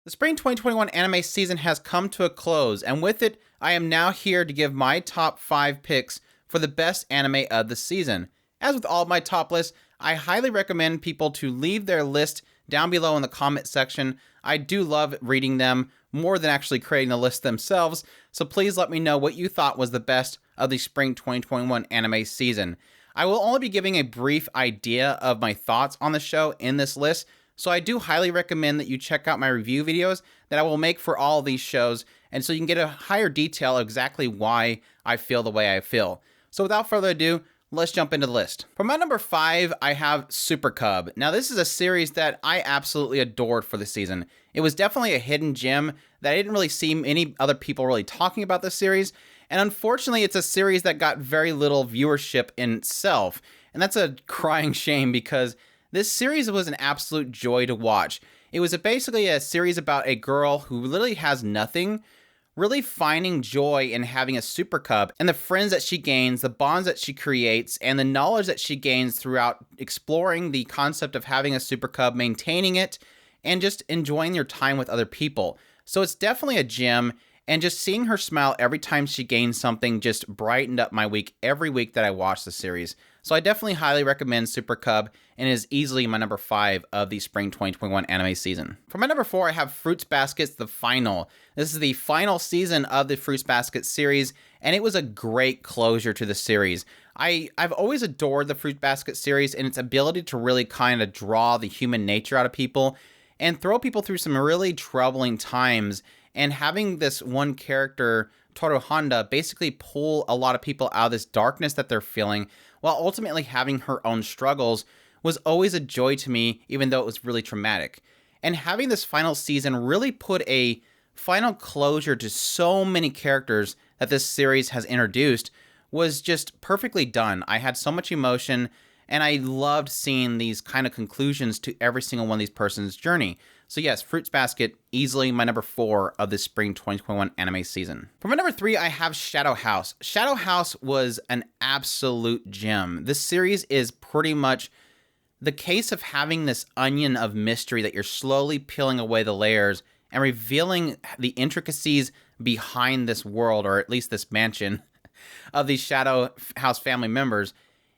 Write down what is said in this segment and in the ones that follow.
The spring 2021 anime season has come to a close, and with it, I am now here to give my top 5 picks for the best anime of the season. As with all of my top lists, I highly recommend people to leave their list down below in the comment section. I do love reading them more than actually creating the list themselves, so please let me know what you thought was the best of the spring 2021 anime season. I will only be giving a brief idea of my thoughts on the show in this list, so I do highly recommend that you check out my review videos that I will make for all of these shows, and so you can get a higher detail of exactly why I feel the way I feel. So without further ado, let's jump into the list. For my number 5, I have Super Cub. Now this is a series that I absolutely adored for the season. It was definitely a hidden gem that I didn't really see many other people really talking about this series, and unfortunately it's a series that got very little viewership in itself, and that's a crying shame because this series was an absolute joy to watch. It was basically a series about a girl who literally has nothing, really finding joy in having a super cub, and the friends that she gains, the bonds that she creates, and the knowledge that she gains throughout exploring the concept of having a super cub, maintaining it, and just enjoying your time with other people. So it's definitely a gem, and just seeing her smile every time she gains something just brightened up my week every week that I watched the series. So I definitely highly recommend Super Cub, and it is easily my number 5 of the spring 2021 anime season. For my number 4, I have Fruits Basket The Final. This is the final season of the Fruits Basket series, and it was a great closure to the series. I've always adored the Fruits Basket series and its ability to really kind of draw the human nature out of people and throw people through some really troubling times, and having this one character, Toru Honda, basically pull a lot of people out of this darkness that they're feeling, while ultimately having her own struggles, was always a joy to me, even though it was really traumatic. And having this final season really put a final closure to so many characters that this series has introduced was just perfectly done. I had so much emotion, and I loved seeing these kind of conclusions to every single one of these person's journey. So yes, Fruits Basket, easily my number 4 of the spring 2021 anime season. For my number 3, I have Shadow House. Shadow House was an absolute gem. This series is pretty much the case of having this onion of mystery that you're slowly peeling away the layers and revealing the intricacies behind this world, or at least this mansion, of these Shadow House family members.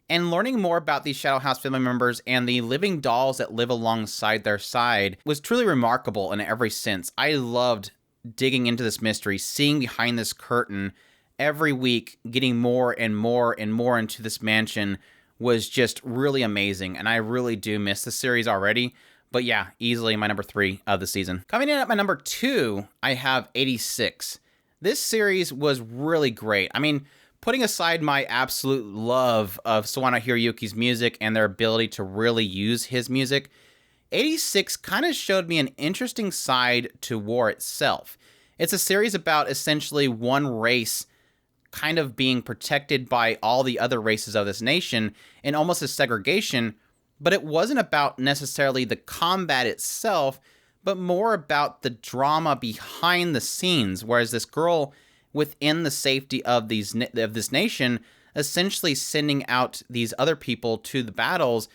And learning more about these Shadow House family members and the living dolls that live alongside their side was truly remarkable in every sense. I loved digging into this mystery, seeing behind this curtain every week, getting more and more and more into this mansion was just really amazing. And I really do miss the series already. But yeah, easily my number 3 of the season. Coming in at my number 2, I have 86. This series was really great. I mean, putting aside my absolute love of Sawano Hiroyuki's music and their ability to really use his music, 86 kind of showed me an interesting side to war itself. It's a series about essentially one race kind of being protected by all the other races of this nation in almost a segregation, but it wasn't about necessarily the combat itself, but more about the drama behind the scenes, whereas this girl within the safety of this nation, essentially sending out these other people to the battles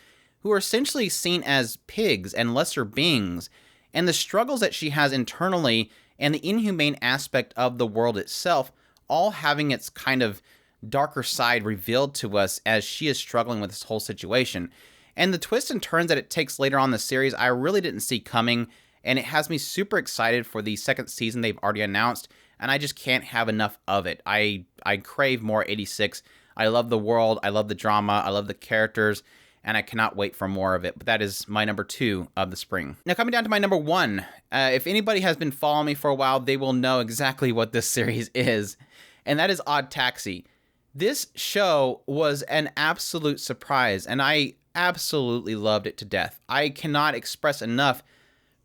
who are essentially seen as pigs and lesser beings, and the struggles that she has internally and the inhumane aspect of the world itself, all having its kind of darker side revealed to us as she is struggling with this whole situation. And the twists and turns that it takes later on in the series, I really didn't see coming, and it has me super excited for the second season they've already announced, and I just can't have enough of it. I crave more 86. I love the world, I love the drama, I love the characters, and I cannot wait for more of it. But that is my number 2 of the spring. Now coming down to my number 1, if anybody has been following me for a while, they will know exactly what this series is, and that is Odd Taxi. This show was an absolute surprise, and I absolutely loved it to death. I cannot express enough.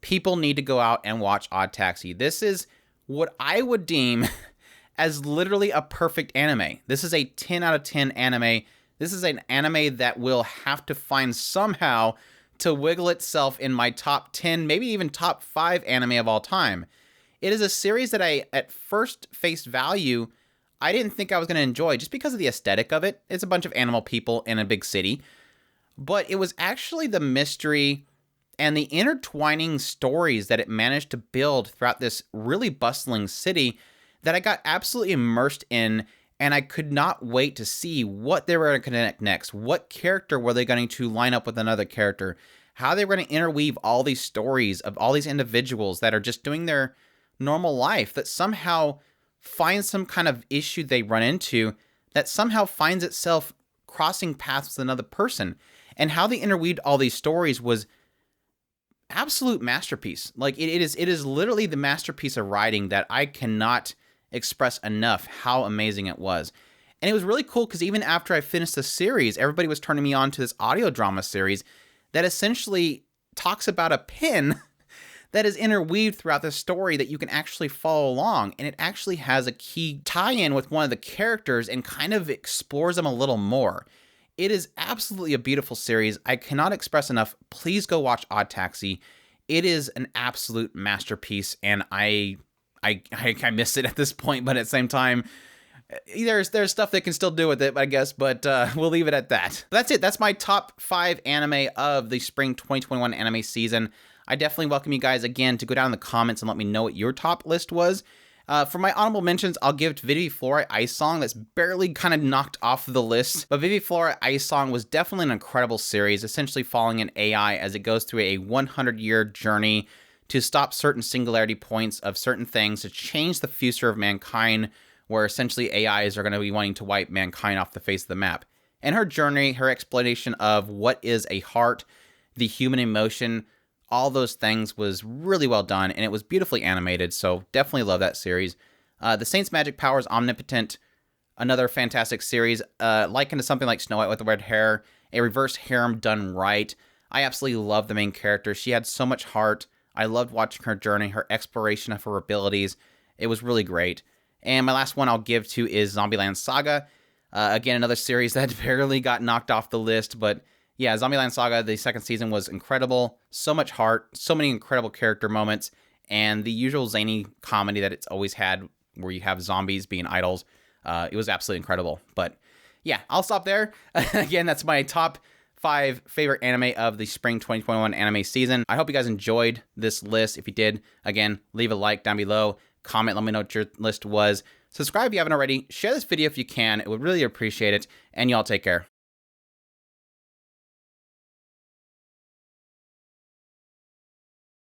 People need to go out and watch Odd Taxi. This is what I would deem as literally a perfect anime. This is a 10 out of 10 anime. This is an anime that will have to find somehow to wiggle itself in my top 10, maybe even top 5 anime of all time. It is a series that I, at first face value, I didn't think I was going to enjoy just because of the aesthetic of it. It's a bunch of animal people in a big city. But it was actually the mystery and the intertwining stories that it managed to build throughout this really bustling city that I got absolutely immersed in, and I could not wait to see what they were going to connect next. What character were they going to line up with another character? How they were going to interweave all these stories of all these individuals that are just doing their normal life that somehow finds some kind of issue they run into that somehow finds itself crossing paths with another person. And how they interweaved all these stories was absolute masterpiece. Like it is literally the masterpiece of writing that I cannot express enough how amazing it was. And it was really cool because even after I finished the series, everybody was turning me on to this audio drama series that essentially talks about a pin that is interweaved throughout the story that you can actually follow along. And it actually has a key tie-in with one of the characters and kind of explores them a little more. It is absolutely a beautiful series. I cannot express enough. Please go watch Odd Taxi. It is an absolute masterpiece, and I miss it at this point, but at the same time, there's stuff they can still do with it, I guess, but we'll leave it at that. That's it. That's my top 5 anime of the spring 2021 anime season. I definitely welcome you guys again to go down in the comments and let me know what your top list was. For my honorable mentions, I'll give to Vivy Flora Ice Song. That's barely kind of knocked off the list. But Vivy Flora Ice Song was definitely an incredible series, essentially following an AI as it goes through a 100-year journey to stop certain singularity points of certain things to change the future of mankind, where essentially AIs are going to be wanting to wipe mankind off the face of the map. And her journey, her explanation of what is a heart, the human emotion, all those things was really well done, and it was beautifully animated, so definitely love that series. The Saint's Magic Powers Omnipotent, another fantastic series, likened to something like Snow White with the Red Hair, a reverse harem done right. I absolutely love the main character. She had so much heart. I loved watching her journey, her exploration of her abilities. It was really great. And my last one I'll give to is Zombieland Saga. Again, another series that barely got knocked off the list, but yeah, Zombieland Saga, the second season was incredible. So much heart, so many incredible character moments, and the usual zany comedy that it's always had where you have zombies being idols. It was absolutely incredible. But yeah, I'll stop there. Again, that's my top 5 favorite anime of the spring 2021 anime season. I hope you guys enjoyed this list. If you did, again, leave a like down below. Comment, let me know what your list was. Subscribe if you haven't already. Share this video if you can. It would really appreciate it. And y'all take care.